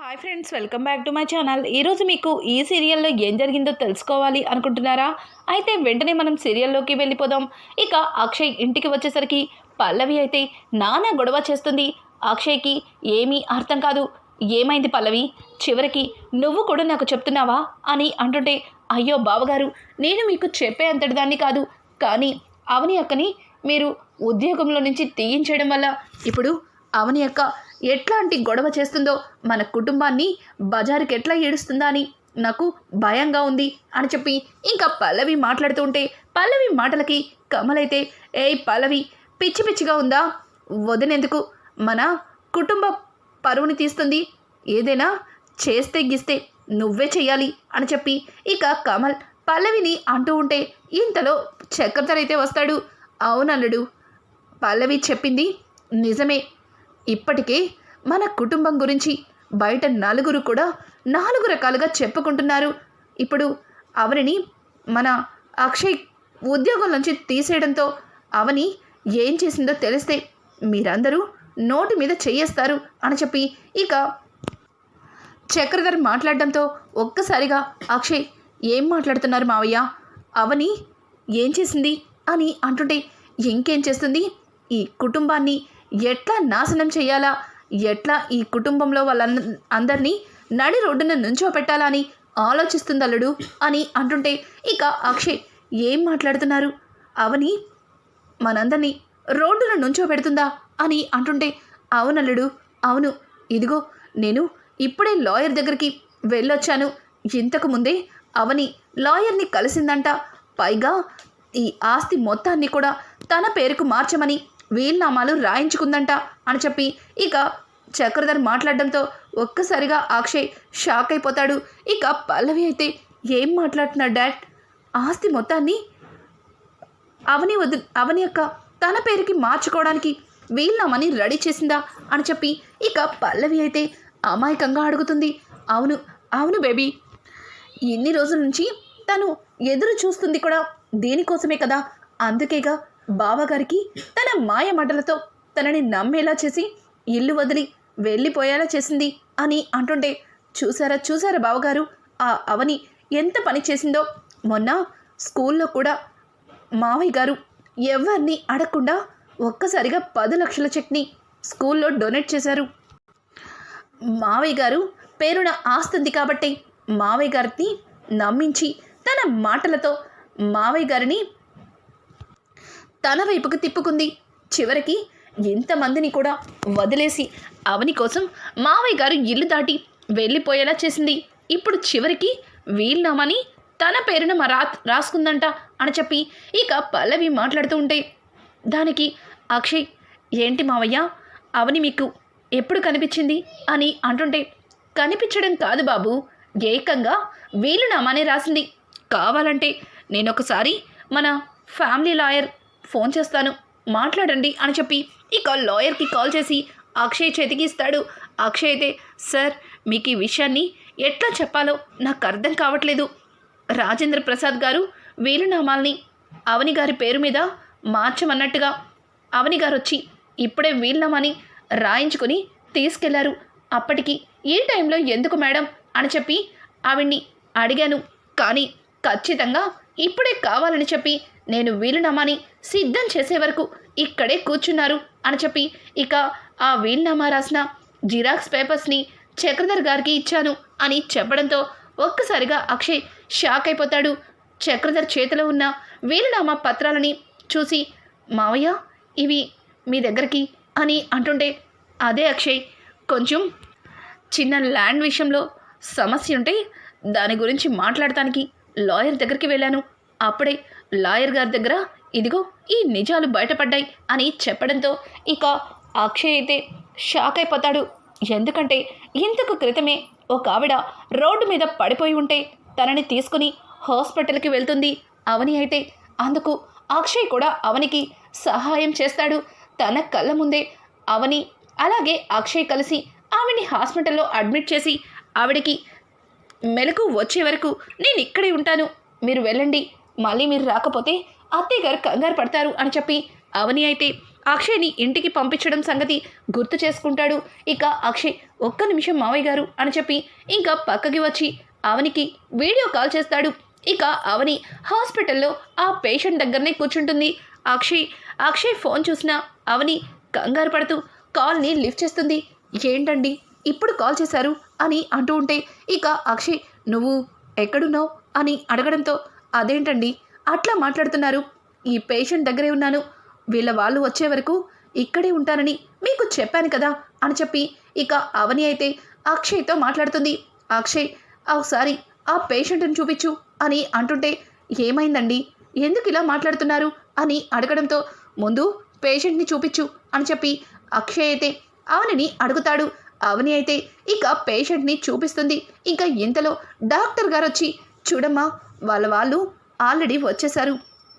Hi friends, welcome back to my channel. ఈరోజు మీకు ఈ సీరియల్లో ఏం జరిగిందో తెలుసుకోవాలి అనుకుంటున్నారా? అయితే వెంటనే మనం సీరియల్లోకి వెళ్ళిపోదాం. ఇక అక్షయ్ ఇంటికి వచ్చేసరికి పల్లవి అయితే నానా గొడవ చేస్తుంది. అక్షయ్కి ఏమీ అర్థం కాదు. ఏమైంది పల్లవి, చివరికి నువ్వు కూడా నాకు చెప్తున్నావా అని అంటుంటే, అయ్యో బావగారు, నేను మీకు చెప్పే అంతటి దాన్ని కాదు, కానీ అవని అక్కని మీరు ఉద్యోగంలో నుంచి తీయించడం వల్ల ఇప్పుడు అవని అక్క ఎట్లాంటి గొడవ చేస్తుందో, మన కుటుంబాన్ని బజారుకి ఎట్లా ఏడుస్తుందా అని నాకు భయంగా ఉంది అని చెప్పి ఇంకా పల్లవి మాట్లాడుతూ ఉంటే, పల్లవి మాటలకి కమలైతే, ఏయ్ పల్లవి, పిచ్చి పిచ్చిగా ఉందా? వదినెందుకు మన కుటుంబ పరువుని తీస్తుంది? ఏదైనా చేస్తే గిస్తే నువ్వే చెయ్యాలి అని చెప్పి ఇక కమల్ పల్లవిని అంటూ ఉంటే, ఇంతలో చక్రధర్ అయితే వస్తాడు. అవునల్లుడు, పల్లవి చెప్పింది నిజమే. ఇప్పటికే మన కుటుంబం గురించి బయట నలుగురు కూడా 4 రకాలుగా చెప్పుకుంటున్నారు. ఇప్పుడు అవనిని మన అక్షయ్ ఉద్యోగం నుంచి తీసేయడంతో అవని ఏం చేసిందో తెలిస్తే మీరందరూ నోటి మీద చెయ్యేస్తారు అని చెప్పి ఇక చక్రధర్ మాట్లాడడంతో ఒక్కసారిగా అక్షయ్, ఏం మాట్లాడుతున్నారు మావయ్య? అవని ఏం చేసింది అని అంటుంటే, ఇంకేం చేస్తుంది, ఈ కుటుంబాన్ని ఎట్లా నాశనం చేయాలా, ఎట్లా ఈ కుటుంబంలో అందరినీ నడి రోడ్డున నుంచోపెట్టాలా అని ఆలోచిస్తుంది అల్లుడు అని అంటుంటే, ఇక అక్షయ్, ఏం మాట్లాడుతున్నారు? అవని మనందరినీ రోడ్డున నుంచోపెడుతుందా అని అంటుంటే, అవునల్లుడు, అవును. ఇదిగో నేను ఇప్పుడే లాయర్ దగ్గరికి వెళ్ళొచ్చాను. ఇంతకు ముందే అవని లాయర్ని కలిసిందంట. పైగా ఈ ఆస్తి మొత్తాన్ని కూడా తన పేరుకు మార్చమని వీల్నామాలు రాయించుకుందంట అని చెప్పి ఇక చక్రధర్ మాట్లాడడంతో ఒక్కసారిగా అక్షయ్ షాక్ అయిపోతాడు. ఇక పల్లవి అయితే, ఏం మాట్లాడుతున్నాడు డాడ్? ఆస్తి మొత్తాన్ని అవని యొక్క తన పేరుకి మార్చుకోవడానికి వీల్నామాని రెడీ చేసిందా అని చెప్పి ఇక పల్లవి అయితే అమాయకంగా అడుగుతుంది. అవును అవును బేబీ, ఇన్ని రోజుల నుంచి తను ఎదురు చూస్తుంది కూడా దీనికోసమే కదా. అందుకేగా బావగారికి తన మాయ మాటలతో తనని నమ్మేలా చేసి ఇల్లు వదిలి వెళ్ళిపోయేలా చేసింది అని అంటుంటే, చూసారా బావగారు, ఆ అవని ఎంత పని చేసిందో. మొన్న స్కూల్లో కూడా మావయ్య గారు ఎవరిని అడగకుండా ఒక్కసారిగా 10 లక్షల చెక్ని స్కూల్లో డొనేట్ చేశారు. మావయ్య గారు పేరున ఆస్తుంది కాబట్టి మావయ్య గారిని నమ్మించి తన మాటలతో మావయ్య గారిని తన వైపుకు తిప్పుకుంది. చివరికి ఎంతమందిని కూడా వదిలేసి అవని కోసం మావయ్య గారు ఇల్లు దాటి వెళ్ళిపోయేలా చేసింది. ఇప్పుడు చివరికి వీల్నామాని తన పేరున రాసుకుందంట అని చెప్పి ఇక పల్లవి మాట్లాడుతూ ఉంటే, దానికి అక్షయ్, ఏంటి మావయ్య, అవని మీకు ఎప్పుడు కనిపించింది అని అంటుంటే, కనిపించడం కాదు బాబు, ఏకంగా వీలునామానే రాసింది. కావాలంటే నేనొకసారి మన ఫ్యామిలీ లాయర్ ఫోన్ చేస్తాను, మాట్లాడండి అని చెప్పి ఇక లాయర్కి కాల్ చేసి అక్షయ్ చేతికి ఇస్తాడు. అక్షయ్ అయితే, సార్, మీకు ఈ విషయాన్ని ఎట్లా చెప్పాలో నాకు అర్థం కావట్లేదు. రాజేంద్ర ప్రసాద్ గారు వీలునామాల్ని అవని గారి పేరు మీద మార్చమన్నట్టుగా అవని గారు వచ్చి ఇప్పుడే వీలునామాని రాయించుకొని తీసుకెళ్లారు. అప్పటికి ఈ టైంలో ఎందుకు మేడం అని చెప్పి ఆవిడ్ని అడిగాను. కానీ ఖచ్చితంగా ఇప్పుడే కావాలని చెప్పి నేను వీలునామాని సిద్ధం చేసే వరకు ఇక్కడే కూర్చున్నారు అని చెప్పి ఇక ఆ వీలునామా రాసిన జిరాక్స్ పేపర్స్ని చక్రధర్ గారికి ఇచ్చాను అని చెప్పడంతో ఒక్కసారిగా అక్షయ్ షాక్ అయిపోతాడు. చక్రధర్ చేతిలో ఉన్న వీలునామా పత్రాలని చూసి, మావయ్య, ఇవి మీ దగ్గరికి అని అంటుంటే, అదే అక్షయ్, కొంచెం చిన్న ల్యాండ్ విషయంలో సమస్య ఉంటే దాని గురించి మాట్లాడటానికి లాయర్ దగ్గరికి వెళ్ళాను. అప్పుడే లాయర్ గారి దగ్గర ఇదిగో ఈ నిజాలు బయటపడ్డాయి అని చెప్పడంతో ఇక అక్షయ్ అయితే షాక్ అయిపోతాడు. ఎందుకంటే ఇంతకు క్రితమే ఒక ఆవిడ రోడ్డు మీద పడిపోయి ఉంటే తనని తీసుకుని హాస్పిటల్కి వెళ్తుంది అవని. అయితే అందుకు అక్షయ్ కూడా అవనికి సహాయం చేస్తాడు. తన కళ్ళ ముందే అవని అలాగే అక్షయ్ కలిసి ఆవిడ్ని హాస్పిటల్లో అడ్మిట్ చేసి, ఆవిడకి మెలకు వచ్చే వరకు నేను ఇక్కడే ఉంటాను, మీరు వెళ్ళండి, మళ్ళీ మీరు రాకపోతే అత్తయ్య గారు కంగారు పడతారు అని చెప్పి అవని అయితే అక్షయ్ని ఇంటికి పంపించడం సంగతి గుర్తు చేసుకుంటాడు. ఇక అక్షయ్ ఒక్క నిమిషం మావయ్య గారు అని చెప్పి ఇంకా పక్కకి వచ్చి అవనికి వీడియో కాల్ చేస్తాడు. ఇక అవని హాస్పిటల్లో ఆ పేషెంట్ దగ్గరనే కూర్చుంటుంది. అక్షయ్ ఫోన్ చూసినా అవని కంగారు పడుతూ కాల్ని లిఫ్ట్ చేస్తుంది. ఏంటండి ఇప్పుడు కాల్ చేశారు అని అంటూ ఉంటే ఇక అక్షయ్ నువ్వు ఎక్కడున్నావు అని అడగడంతో అదేంటండి అట్లా మాట్లాడుతున్నారు, ఈ పేషెంట్ దగ్గరే ఉన్నాను, వీళ్ళ వాళ్ళు వచ్చే వరకు ఇక్కడే ఉంటానని మీకు చెప్పాను కదా అని చెప్పి ఇక అవని అయితే అక్షయ్తో మాట్లాడుతుంది. అక్షయ్ ఒకసారి ఆ పేషెంట్ని చూపించు అని అంటుంటే ఏమైందండి ఎందుకు ఇలా మాట్లాడుతున్నారు అని అడగడంతో ముందు పేషెంట్ని చూపించు అని చెప్పి అక్షయ్ అయితే అవనిని అడుగుతాడు. అవని అయితే ఇక పేషెంట్ని చూపిస్తుంది. ఇంకా ఇంతలో డాక్టర్ గారు వచ్చి చూడమ్మా వాళ్ళు ఆల్రెడీ వచ్చేసారు,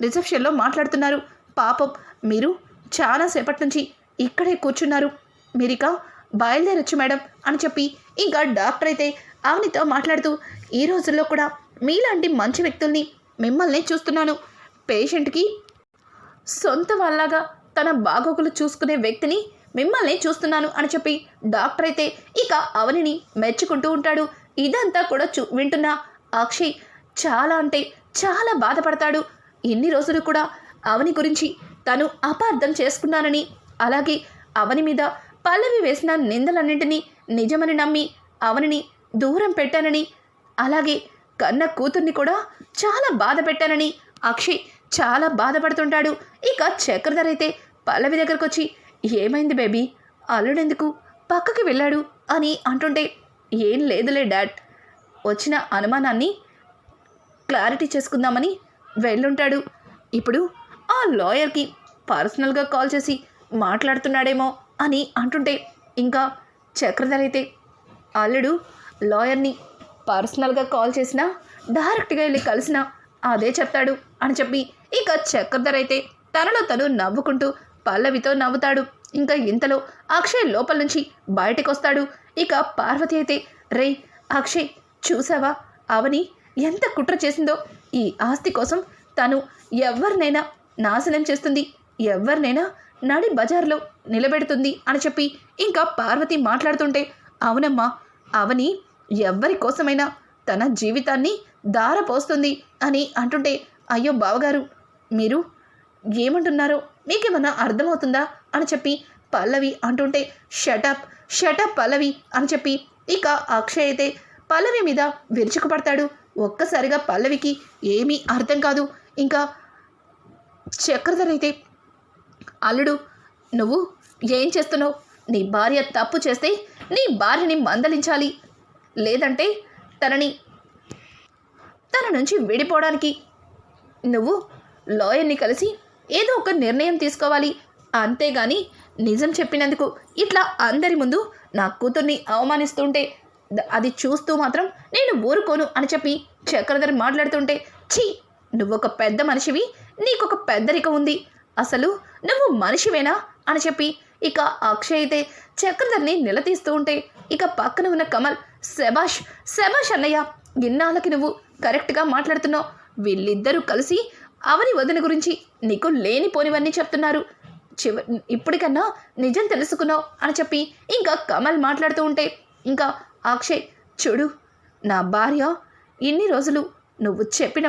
రిసెప్షన్లో మాట్లాడుతున్నారు, పాపం మీరు చాలాసేపటి నుంచి ఇక్కడే కూర్చున్నారు, మీరిక బయలుదేరొచ్చు మేడం అని చెప్పి ఇంకా డాక్టర్ అయితే అవనితో మాట్లాడుతూ ఈ రోజుల్లో కూడా మీలాంటి మంచి వ్యక్తుల్ని మిమ్మల్ని చూస్తున్నాను, పేషెంట్కి సొంత వాళ్ళగా తన బాగోగులు చూసుకునే వ్యక్తిని మిమ్మల్ని చూస్తున్నాను అని చెప్పి డాక్టర్ అయితే ఇక అవనిని మెచ్చుకుంటూ ఉంటాడు. ఇదంతా కూడా వింటున్న అక్షయ్ చాలా అంటే చాలా బాధపడతాడు. ఇన్ని రోజులు కూడా అవని గురించి తను అపార్థం చేసుకున్నానని, అలాగే అవని మీద పల్లవి వేసిన నిందలన్నింటినీ నిజమని నమ్మి అవనిని దూరం పెట్టానని, అలాగే కన్న కూతుర్ని కూడా చాలా బాధ పెట్టానని అక్షయ్ చాలా బాధపడుతుంటాడు. ఇక చక్రధర్ అయితే పల్లవి దగ్గరకు వచ్చి ఏమైంది బేబీ, అల్లుడెందుకు పక్కకి వెళ్ళాడు అని అంటుంటే ఏం లేదులే డాడ్, వచ్చిన అనుమానాన్ని క్లారిటీ చేసుకుందామని వెళ్ళుంటాడు, ఇప్పుడు ఆ లాయర్కి పర్సనల్గా కాల్ చేసి మాట్లాడుతున్నాడేమో అని అంటుంటే ఇంకా చక్రధర్ అయితే అల్లుడు లాయర్ని పర్సనల్గా కాల్ చేసినా డైరెక్ట్గా వెళ్ళి కలిసినా అదే చెప్తాడు అని చెప్పి ఇక చక్రధర్ అయితే తనలో తను నవ్వుకుంటూ పల్లవితో నవ్వుతాడు. ఇంకా ఇంతలో అక్షయ్ లోపల నుంచి బయటకు వస్తాడు. ఇక పార్వతి అయితే రే అక్షయ్ చూసావా అవని ఎంత కుట్ర చేసిందో, ఈ ఆస్తి కోసం తను ఎవరినైనా నాశనం చేస్తుంది, ఎవరినైనా నడి బజార్లో నిలబెడుతుంది అని చెప్పి ఇంకా పార్వతి మాట్లాడుతుంటే అవునమ్మా అవని ఎవ్వరి కోసమైనా తన జీవితాన్ని దారపోస్తుంది అని అంటుంటే అయ్యో బావగారు మీరు ఏమంటున్నారో మీకేమన్నా అర్థమవుతుందా అని చెప్పి పల్లవి అంటుంటే షటప్ పల్లవి అని చెప్పి ఇక అక్షయ్ అయితే పల్లవి మీద విరుచుకుపడతాడు. ఒక్కసారిగా పల్లవికి ఏమీ అర్థం కాదు. ఇంకా చక్రధర్ అయితే అల్లుడు నువ్వు ఏం చేస్తున్నావు, నీ భార్య తప్పు చేస్తే నీ భార్యని మందలించాలి, లేదంటే తన నుంచి విడిపోవడానికి నువ్వు లాయర్ని కలిసి ఏదో ఒక నిర్ణయం తీసుకోవాలి, అంతేగాని నిజం చెప్పినందుకు ఇట్లా అందరి ముందు నా కూతుర్ని అవమానిస్తుంటే అది చూస్తూ మాత్రం నేను ఊరుకోను అని చెప్పి చక్రధర్ మాట్లాడుతుంటే ఛీ నువ్వొక పెద్ద మనిషివి, నీకొక పెద్దరికం ఉంది, అసలు నువ్వు మనిషివేనా అని చెప్పి ఇక అక్షయ్ అయితే చక్రధర్ని నిలదీస్తూ ఉంటే ఇక పక్కన ఉన్న కమల్ శబాష్ అన్నయ్య, ఇన్నాళ్ళకి నువ్వు కరెక్ట్గా మాట్లాడుతున్నావు, వీళ్ళిద్దరూ కలిసి అవని వదిన గురించి నీకు లేనిపోనివన్నీ చెప్తున్నారు, ఇప్పటికన్నా నిజం తెలుసుకున్నావు అని చెప్పి ఇంకా కమల్ మాట్లాడుతూ ఉంటే ఇంకా అక్షయ్ చూడు నా భార్య ఇన్ని రోజులు నువ్వు చెప్పిన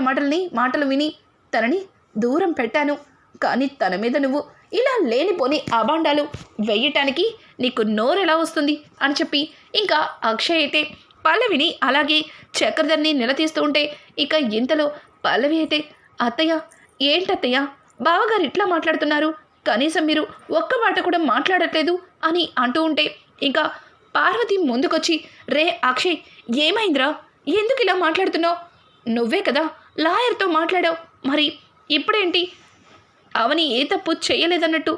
మాటలు విని తనని దూరం పెట్టాను, కానీ తన మీద నువ్వు ఇలా లేనిపోని అబాండాలు వేయటానికి నీకు నోరెలా వస్తుంది అని చెప్పి ఇంకా అక్షయ్ అయితే పల్లవిని అలాగే చక్రధర్ని నిలదీస్తూ ఉంటే ఇక ఇంతలో పల్లవి అయితే అత్తయ్య ఏంటత్తయ్య బావగారు ఇట్లా మాట్లాడుతున్నారు, కనీసం మీరు ఒక్క మాట కూడా మాట్లాడట్లేదు అని అంటూ ఉంటే ఇంకా పార్వతి ముందుకొచ్చి రే అక్షయ్ ఏమైందిరా, ఎందుకు ఇలా మాట్లాడుతున్నావు, నువ్వే కదా లాయర్తో మాట్లాడావు, మరి ఇప్పుడేంటి అవని ఏ తప్పు చేయలేదన్నట్టు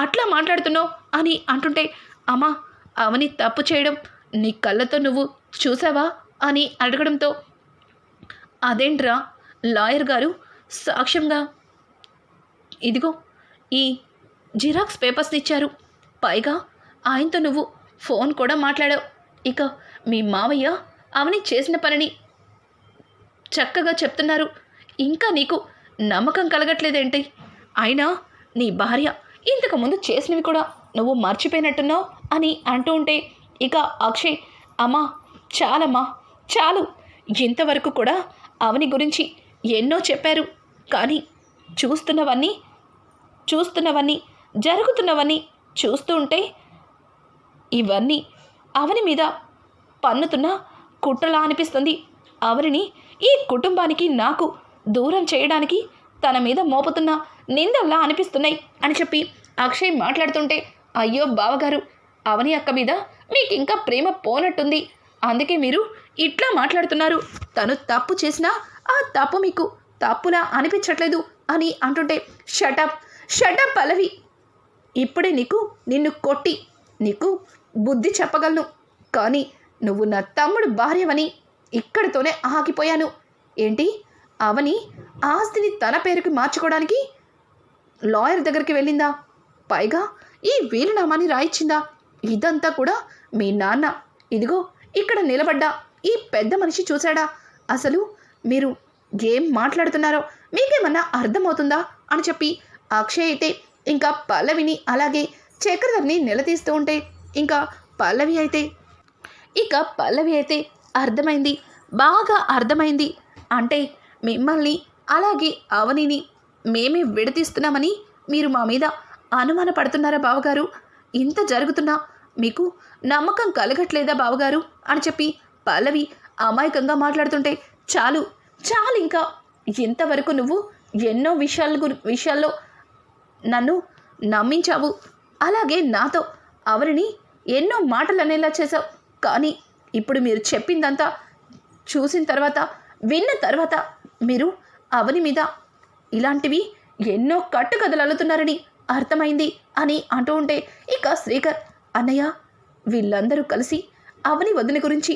అట్లా మాట్లాడుతున్నావు అని అంటుంటే అమ్మా అవని తప్పు చేయడం నీ కళ్ళతో నువ్వు చూసావా అని అడగడంతో అదేంట్రా లాయర్ గారు సాక్ష్యంగా ఇదిగో ఈ జిరాక్స్ పేపర్స్ని ఇచ్చారు, పైగా ఆయనతో నువ్వు ఫోన్ కూడా మాట్లాడావు, ఇక మీ మావయ్య అవని చేసిన పనిని చక్కగా చెప్తున్నారు, ఇంకా నీకు నమ్మకం కలగట్లేదేంటి, అయినా నీ భార్య ఇంతకు ముందు చేసినవి కూడా నువ్వు మర్చిపోయినట్టున్నావు అని అంటూ ఉంటే ఇక అక్షయ్, అమ్మా చాలమ్మా చాలు, ఇంతవరకు కూడా అవని గురించి ఎన్నో చెప్పారు, కానీ చూస్తున్నవన్నీ జరుగుతున్నవన్నీ చూస్తూ ఉంటే ఇవన్నీ అవని మీద పన్నుతున్న కుట్రలా అనిపిస్తుంది. అవనిని ఈ కుటుంబానికి నాకు దూరం చేయడానికి తన మీద మోపుతున్న నిందల్లా అనిపిస్తున్నాయి అని చెప్పి అక్షయ్ మాట్లాడుతుంటే, అయ్యో బావగారు, అవని అక్క మీద మీకు ఇంకా ప్రేమ పోనట్టుంది, అందుకే మీరు ఇట్లా మాట్లాడుతున్నారు. తను తప్పు చేసినా ఆ తప్పు మీకు తప్పులా అనిపించట్లేదు అని అంటుంటే, షటప్ షటప్ పల్లవి, ఇప్పుడే నిన్ను కొట్టి నీకు బుద్ధి చెప్పగలను, కానీ నువ్వు నా తమ్ముడు భార్యవని ఇక్కడితోనే ఆగిపోయాను. ఏంటి, అవని ఆస్తిని తన పేరుకి మార్చుకోవడానికి లాయర్ దగ్గరికి వెళ్ళిందా? పైగా ఈ వీలునామాని రాయిచ్చిందా? ఇదంతా కూడా మీ నాన్న ఇదిగో ఇక్కడ నిలబడ్డా ఈ పెద్ద మనిషి చూశాడా? అసలు మీరు ఏం మాట్లాడుతున్నారో మీకేమన్నా అర్థమవుతుందా అని చెప్పి అక్షయ్ అయితే ఇంకా పల్లవిని అలాగే చక్రధర్ని నిలదీస్తూ ఉంటే ఇంకా పల్లవి అయితే అర్థమైంది, బాగా అర్థమైంది. అంటే మిమ్మల్ని అలాగే అవనిని మేమే విడదీస్తున్నామని మీరు మా మీద అనుమానపడుతున్నారా బావగారు? ఇంత జరుగుతున్నా మీకు నమ్మకం కలగట్లేదా బావగారు అని చెప్పి పల్లవి అమాయకంగా మాట్లాడుతుంటే, చాలు ఇంకా, ఇంతవరకు నువ్వు ఎన్నో విషయాల్లో నన్ను నమ్మించావు, అలాగే నాతో అవరిని ఎన్నో మాటలు అనేలా చేశావు, కానీ ఇప్పుడు మీరు చెప్పిందంతా చూసిన తర్వాత విన్న తర్వాత మీరు అవని మీద ఇలాంటివి ఎన్నో కట్టుకథలు అల్లుతున్నారని అర్థమైంది అని అంటూ ఉంటే ఇక శ్రీకర్, అన్నయ్య వీళ్ళందరూ కలిసి అవని వదిన గురించి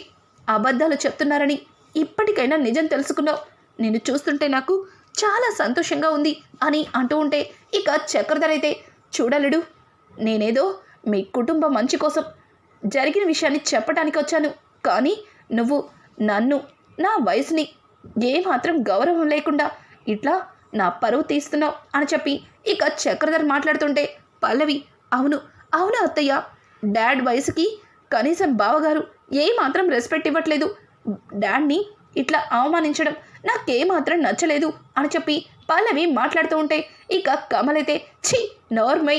అబద్ధాలు చెప్తున్నారని ఇప్పటికైనా నిజం తెలుసుకున్నావు, నిన్ను చూస్తుంటే నాకు చాలా సంతోషంగా ఉంది అని అంటూ ఉంటే ఇక చక్రధర్ అయితే, చూడలుడు, నేనేదో మీ కుటుంబం మంచి కోసం జరిగిన విషయాన్ని చెప్పడానికి వచ్చాను, కానీ నువ్వు నన్ను నా వయసుని ఏమాత్రం గౌరవం లేకుండా ఇట్లా నా పరువు తీస్తున్నావు అని చెప్పి ఇక చక్రధర్ మాట్లాడుతుంటే పల్లవి, అవును అత్తయ్య, డాడ్ వయసుకి కనీసం బావగారు ఏమాత్రం రెస్పెక్ట్ ఇవ్వట్లేదు, డాడ్ని ఇట్లా అవమానించడం నాకేమాత్రం నచ్చలేదు అని చెప్పి పల్లవి మాట్లాడుతూ ఉంటే ఇక కమలైతే, ఛీ నోర్మై,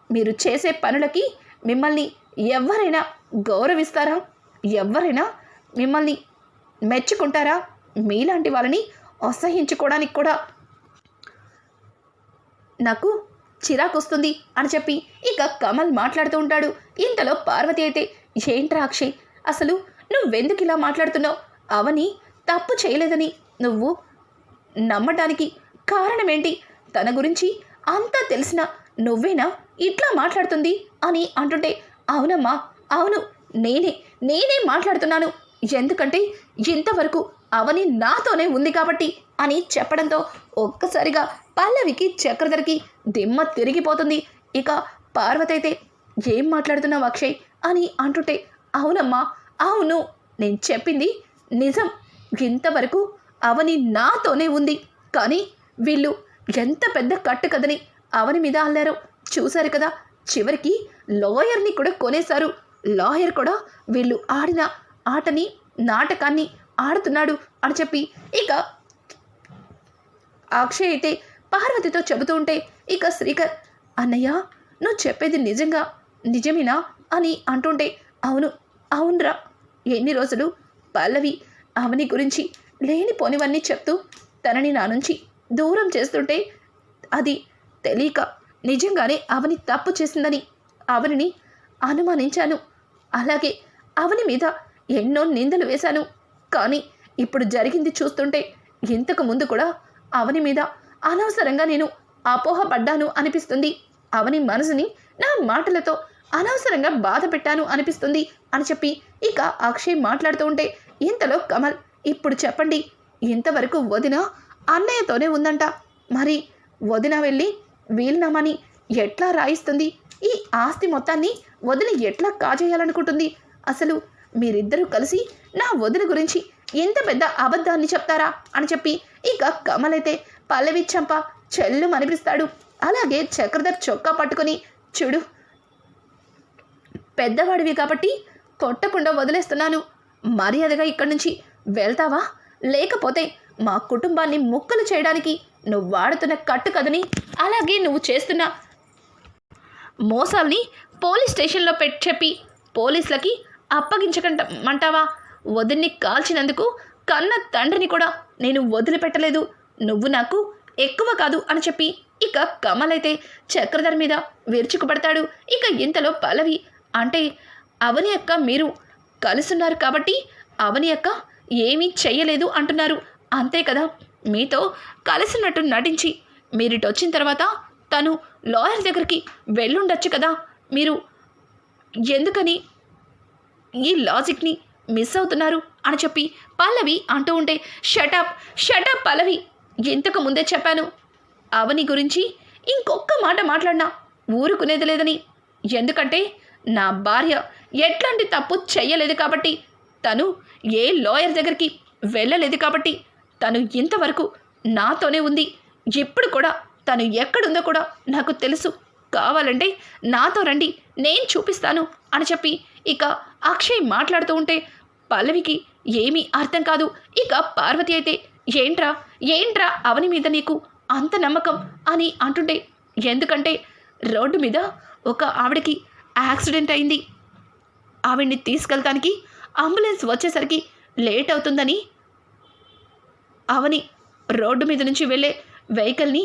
మీరు చేసే పనులకి మిమ్మల్ని ఎవరైనా గౌరవిస్తారా? ఎవరైనా మిమ్మల్ని మెచ్చుకుంటారా? మీలాంటి వాళ్ళని అసహించుకోవడానికి కూడా నాకు చిరాకు వస్తుంది అని చెప్పి ఇక కమల్ మాట్లాడుతూ ఉంటాడు. ఇంతలో పార్వతి అయితే, ఏంట్రా అక్షయ్, అసలు నువ్వెందుకు ఇలా మాట్లాడుతున్నావు? అవని తప్పు చేయలేదని నువ్వు నమ్మటానికి కారణమేంటి? తన గురించి అంతా తెలిసినా నువ్వేనా ఇట్లా మాట్లాడుతుంది అని అంటుంటే, అవునమ్మా అవును, నేనే మాట్లాడుతున్నాను, ఎందుకంటే ఇంతవరకు అవని నాతోనే ఉంది కాబట్టి అని చెప్పడంతో ఒక్కసారిగా పల్లవికి చక్రధర్కి దిమ్మ తిరిగిపోతుంది. ఇక పార్వతి అయితే, ఏం మాట్లాడుతున్నావు అక్షయ్ అని అంటుంటే, అవునమ్మా అవును, నేను చెప్పింది నిజం, ఇంతవరకు అవని నాతోనే ఉంది, కానీ వీళ్ళు ఎంత పెద్ద కట్టుకథని అవని మీద అల్లారో చూశారు కదా, చివరికి లాయర్ని కూడా కొనేశారు, లాయర్ కూడా వీళ్ళు ఆడిన ఆటని నాటకాన్ని ఆడుతున్నాడు అని చెప్పి ఇక అక్షయ్ అయితే పార్వతితో చెబుతూ ఉంటే ఇక శ్రీకర్, అన్నయ్య నువ్వు చెప్పేది నిజమేనా అని అంటుంటే, అవునరా, ఎన్ని రోజులు పల్లవి అవని గురించి లేనిపోనివన్నీ చెప్తూ తనని నా నుంచి దూరం చేస్తుంటే అది తెలియక నిజంగానే అవని తప్పు చేసిందని అవనిని అనుమానించాను, అలాగే అవని మీద ఎన్నో నిందలు వేశాను, కానీ ఇప్పుడు జరిగింది చూస్తుంటే ఇంతకు ముందు కూడా అవని మీద అనవసరంగా నేను అపోహపడ్డాను అనిపిస్తుంది, అవని మనసుని నా మాటలతో అనవసరంగా బాధ పెట్టాను అనిపిస్తుంది అని చెప్పి ఇక అక్షయ్ మాట్లాడుతూ ఉంటే ఇంతలో కమల్, ఇప్పుడు చెప్పండి, ఇంతవరకు వదిన అన్నయ్యతోనే ఉందంట, మరి వదిన వెళ్ళి వీలునామాని ఎట్లా రాయిస్తుంది? ఈ ఆస్తి మొత్తాన్ని వదిన ఎట్లా కాజేయాలనుకుంటుంది? అసలు మీరిద్దరూ కలిసి నా వదిన గురించి ఎంత పెద్ద అబద్ధాన్ని చెప్తారా అని చెప్పి ఇక కమల్ అయితే పల్లవి చంప చెల్లు అనిపిస్తాడు. అలాగే చక్రధర్ చొక్కా పట్టుకొని, చూడు పెద్దవాడివి కాబట్టి కొట్టకుండా వదిలేస్తున్నాను, మర్యాదగా ఇక్కడి నుంచి వెళ్తావా, లేకపోతే మా కుటుంబాన్ని ముక్కలు చేయడానికి నువ్వు వాడుతున్న కట్టు కదని, అలాగే నువ్వు చేస్తున్న మోసాల్ని పోలీస్ స్టేషన్లో చెప్పి పోలీసులకి అప్పగించమంటావా? వదిన్ని కాల్చినందుకు కన్న తండ్రిని కూడా నేను వదిలిపెట్టలేదు, నువ్వు నాకు ఎక్కువ కాదు అని చెప్పి ఇక కమల్ అయితే చక్రధర్ మీద విరుచుకుపడతాడు. ఇక ఇంతలో పల్లవి, అంటే అవని అక్క మీరు కలుసున్నారు కాబట్టి అవని అక్క ఏమీ చెయ్యలేదు అంటున్నారు, అంతే కదా, మీతో కలిసినట్టు నటించి మీరిటు వచ్చిన తర్వాత తను లాయర్ దగ్గరికి వెళ్ళుండొచ్చు కదా, మీరు ఎందుకని ఈ లాజిక్ని మిస్ అవుతున్నారు అని చెప్పి పల్లవి అంటూ ఉంటే, షటప్ పల్లవి, ఇంతకు ముందే చెప్పాను అవని గురించి ఇంకొక్క మాట మాట్లాడినా ఊరుకునేది లేదని, ఎందుకంటే నా భార్య ఎట్లాంటి తప్పు చెయ్యలేదు కాబట్టి, తను ఏ లాయర్ దగ్గరికి వెళ్ళలేదు కాబట్టి, తను ఇంతవరకు నాతోనే ఉంది, ఇప్పుడు కూడా తను ఎక్కడుందో కూడా నాకు తెలుసు, కావాలంటే నాతో రండి నేను చూపిస్తాను అని చెప్పి ఇక అక్షయ్ మాట్లాడుతూ ఉంటే పల్లవికి ఏమీ అర్థం కాదు. ఇక పార్వతి అయితే ఏంట్రా అవని మీద నీకు అంత నమ్మకం అని అంటుంటే, ఎందుకంటే రోడ్డు మీద ఒక ఆవిడకి యాక్సిడెంట్ అయింది, ఆవిడ్ని తీసుకెళ్తానికి అంబులెన్స్ వచ్చేసరికి లేట్ అవుతుందని అవని రోడ్డు మీద నుంచి వెళ్ళే వెహికల్ని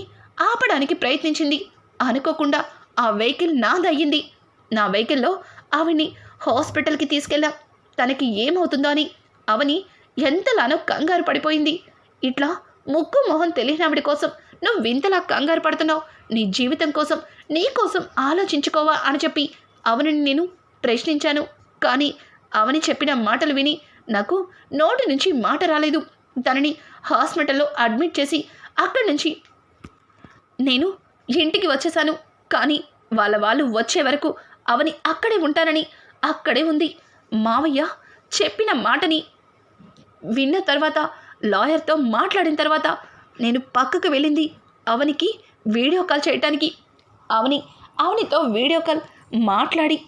ఆపడానికి ప్రయత్నించింది, అనుకోకుండా ఆ వెహికల్ నాదయ్యింది, నా వెహికల్లో ఆవిడ్ని హాస్పిటల్కి తీసుకెళ్ళా, తనకి ఏమవుతుందో అని అవని ఎంతలానో కంగారు పడిపోయింది. ఇట్లా ముక్కు మొహం తెలియని ఆవిడ కోసం నువ్వు వింతలా కంగారు పడుతున్నావు, నీ జీవితం కోసం నీ కోసం ఆలోచించుకోవా అని చెప్పి అవనిని నేను ప్రశ్నించాను, కానీ అవని చెప్పిన మాటలు విని నాకు నోటి నుంచి మాట రాలేదు, తనని హాస్పిటల్లో అడ్మిట్ చేసి అక్కడి నుంచి నేను ఇంటికి వచ్చేసాను, కానీ వాళ్ళు వచ్చే వరకు అవని అక్కడే ఉంటానని అక్కడే ఉంది. మావయ్య చెప్పిన మాటని విన్న తర్వాత లాయర్తో మాట్లాడిన తర్వాత నేను పక్కకు వెళ్ళింది అవనికి వీడియో కాల్ చేయటానికి, అవనితో వీడియో కాల్ మాట్లాడి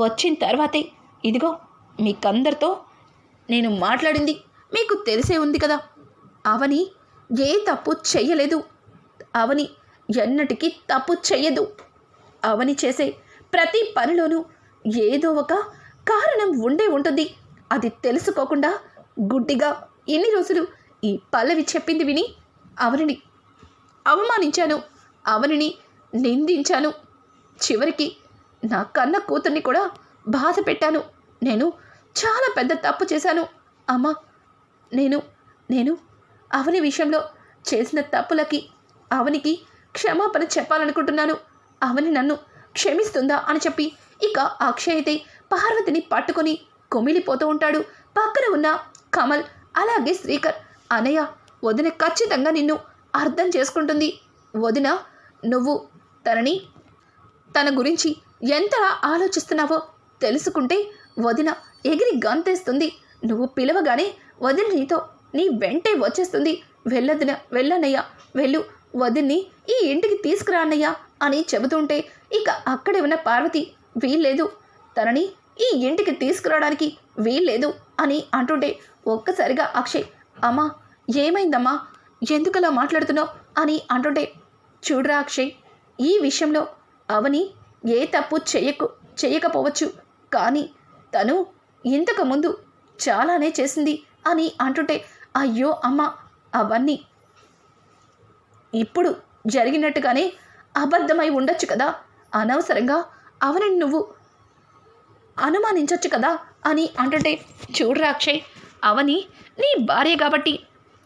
వచ్చిన తర్వాతే ఇదిగో మీకందరితో నేను మాట్లాడింది మీకు తెలిసే ఉంది కదా, అవని ఏ తప్పు చెయ్యలేదు, అవని ఎన్నటికీ తప్పు చెయ్యదు, అవని చేసే ప్రతి పనిలోనూ ఏదో ఒక కారణం ఉండే ఉంటుంది, అది తెలుసుకోకుండా గుడ్డిగా ఎన్ని రోజులు ఈ పల్లవి చెప్పింది విని అవనిని అవమానించాను, అవనిని నిందించాను, చివరికి నా కన్న కూతుర్ని కూడా బాధ పెట్టాను, నేను చాలా పెద్ద తప్పు చేశాను అమ్మా, నేను అవని విషయంలో చేసిన తప్పులకి అవనికి క్షమాపణ చెప్పాలనుకుంటున్నాను, అవని నన్ను క్షమిస్తుందా అని చెప్పి ఇక అక్షయ్ అయితే పార్వతిని పట్టుకొని కొమిలిపోతూ ఉంటాడు. పక్కన ఉన్న కమల్ అలాగే శ్రీకర్, అనయ్య వదిన ఖచ్చితంగా నిన్ను అర్థం చేసుకుంటుంది, వదిన నువ్వు తన గురించి ఎంతలా ఆలోచిస్తున్నావో తెలుసుకుంటే వదిన ఎగిరి గంతేస్తుంది, నువ్వు పిలవగానే వదిన నీ వెంటే వచ్చేస్తుంది, వెళ్ళన్నయ్యా వెళ్ళు, వదిన్ని ఈ ఇంటికి తీసుకురా అన్నయ్య అని చెబుతుంటే ఇక అక్కడే ఉన్న పార్వతి వీల్లేదు, తనని ఈ ఇంటికి తీసుకురావడానికి వీల్లేదు అని అంటుంటే ఒక్కసారిగా అక్షయ్, అమ్మా ఏమైందమ్మా, ఎందుకలా మాట్లాడుతున్నావు అని అంటుంటే, చూడరా అక్షయ్, ఈ విషయంలో అవని ఏ తప్పు చెయ్యకపోవచ్చు, కానీ తను ఇంతకుముందు చాలానే చేసింది అని అంటుంటే, అయ్యో అమ్మ, అవన్నీ ఇప్పుడు జరిగినట్టుగానే అబద్ధమై ఉండొచ్చు కదా, అనవసరంగా అవని నువ్వు అనుమానించవచ్చు కదా అని అంటుంటే, చూడరా అక్షయ్, అవని నీ భార్య కాబట్టి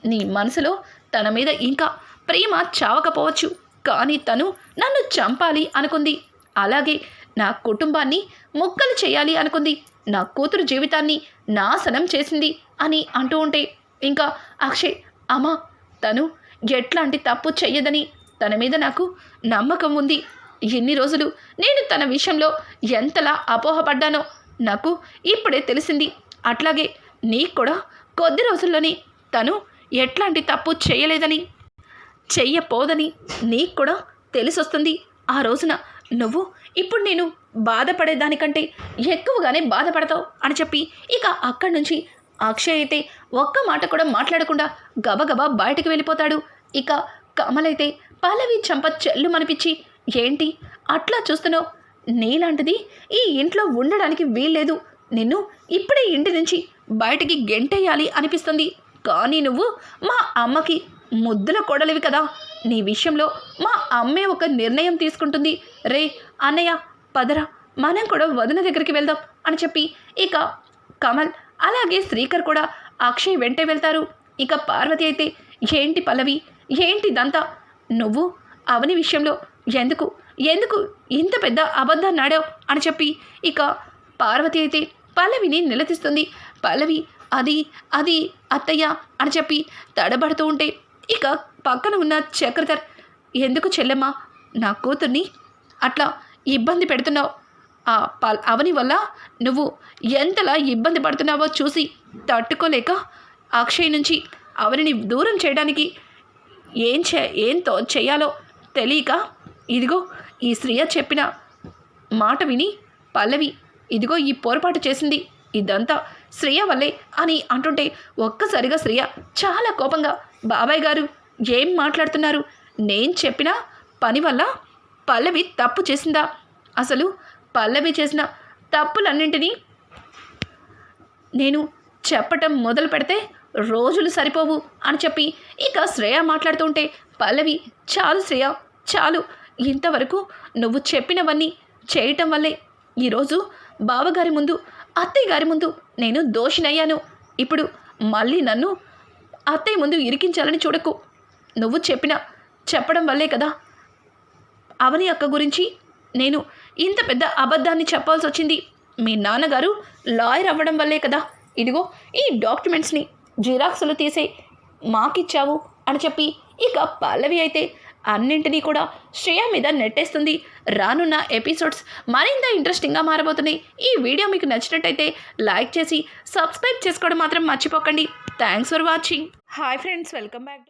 నీ మనసులో తన మీద ఇంకా ప్రేమ చావకపోవచ్చు, కానీ తను నన్ను చంపాలి అనుకుంది, అలాగే నా కుటుంబాన్ని ముక్కలు చేయాలి అనుకుంది, నా కూతురు జీవితాన్ని నాశనం చేసింది అని అంటూ ఉంటే ఇంకా అక్షయ్, అమ్మా తను ఎట్లాంటి తప్పు చెయ్యదని తన మీద నాకు నమ్మకం ఉంది, ఎన్ని రోజులు నేను తన విషయంలో ఎంతలా అపోహపడ్డానో నాకు ఇప్పుడే తెలిసింది, అట్లాగే నీకు కూడా కొద్ది రోజుల్లోనే తను ఎట్లాంటి తప్పు చెయ్యలేదని చెయ్యపోదని నీకు కూడా తెలిసొస్తుంది. ఆ రోజున నువ్వు ఇప్పుడు నేను బాధపడేదానికంటే ఎక్కువగానే బాధపడతావు అని చెప్పి ఇక అక్కడి నుంచి అక్షయ్ అయితే ఒక్క మాట కూడా మాట్లాడకుండా గబగబా బయటకు వెళ్ళిపోతాడు. ఇక కమలైతే పల్లవి చంప చెల్లుమనిపించి, ఏంటి అట్లా చూస్తున్నావు? నీలాంటిది ఈ ఇంట్లో ఉండడానికి వీల్లేదు. నిన్ను ఇప్పుడే ఇంటి నుంచి బయటికి గెంటేయాలి అనిపిస్తుంది. కానీ నువ్వు మా అమ్మకి ముద్దుల కొడలివి కదా. నీ విషయంలో మా అమ్మే ఒక నిర్ణయం తీసుకుంటుంది. రే అన్నయ్య పదరా, మనం కూడా వదిన దగ్గరికి వెళ్దాం అని చెప్పి ఇక కమల్ అలాగే శ్రీకర్ కూడా అక్షయ్ వెంటే వెళ్తారు. ఇక పార్వతి అయితే, ఏంటి పల్లవి, ఏంటి ఇదంతా? నువ్వు అవని విషయంలో ఎందుకు ఎందుకు ఇంత పెద్ద అబద్ధాన్ని ఆడావు అని చెప్పి ఇక పార్వతి అయితే పల్లవిని నిలదీస్తుంది. పల్లవి అది అది అత్తయ్య అని చెప్పి తడబడుతూ ఉంటే ఇక పక్కన ఉన్న చక్రధర్, ఎందుకు చెల్లెమ్మ నా కూతుర్ని అట్లా ఇబ్బంది పెడుతున్నావు? ఆ అవని వల్ల నువ్వు ఎంతలా ఇబ్బంది పడుతున్నావో చూసి తట్టుకోలేక అక్షయ్ నుంచి అవనిని దూరం చేయడానికి ఏంతో చేయాలో తెలియక ఇదిగో ఈ శ్రియ చెప్పిన మాట విని పల్లవి ఇదిగో ఈ పొరపాటు చేసింది. ఇదంతా శ్రియ వల్లే అని అంటుంటే ఒక్కసారిగా శ్రియ చాలా కోపంగా, బాబాయ్ గారు ఏం మాట్లాడుతున్నారు? నేను చెప్పిన పని వల్ల పల్లవి తప్పు చేసిందా? అసలు పల్లవి చేసిన తప్పులన్నింటినీ నేను చెప్పటం మొదలు పెడితే రోజులు సరిపోవు అని చెప్పి ఇక శ్రేయ మాట్లాడుతూ ఉంటే పల్లవి, చాలు శ్రేయ చాలు, ఇంతవరకు నువ్వు చెప్పినవన్నీ చేయటం వల్లే ఈరోజు బావగారి ముందు అత్తయ్య గారి ముందు నేను దోషినయ్యాను. ఇప్పుడు మళ్ళీ నన్ను అత్తయ్య ముందు ఇరికించాలని చూడకు. నువ్వు చెప్పడం వల్లే కదా అవని అక్క గురించి నేను ఇంత పెద్ద అబద్ధాన్ని చెప్పాల్సి వచ్చింది. మీ నాన్నగారు లాయర్ అవ్వడం వల్లే కదా ఇదిగో ఈ డాక్యుమెంట్స్ని జిరాక్సులు తీసే మాకిచ్చావు అని చెప్పి ఇక పల్లవి అయితే అన్నింటినీ కూడా శ్రేయ మీద నెట్టేస్తుంది. రానున్న ఎపిసోడ్స్ మరింత ఇంట్రెస్టింగ్గా మారబోతున్నాయి. ఈ వీడియో మీకు నచ్చినట్టయితే లైక్ చేసి సబ్స్క్రైబ్ చేసుకోవడం మాత్రం మర్చిపోకండి. Thanks for watching. Hi friends, welcome back.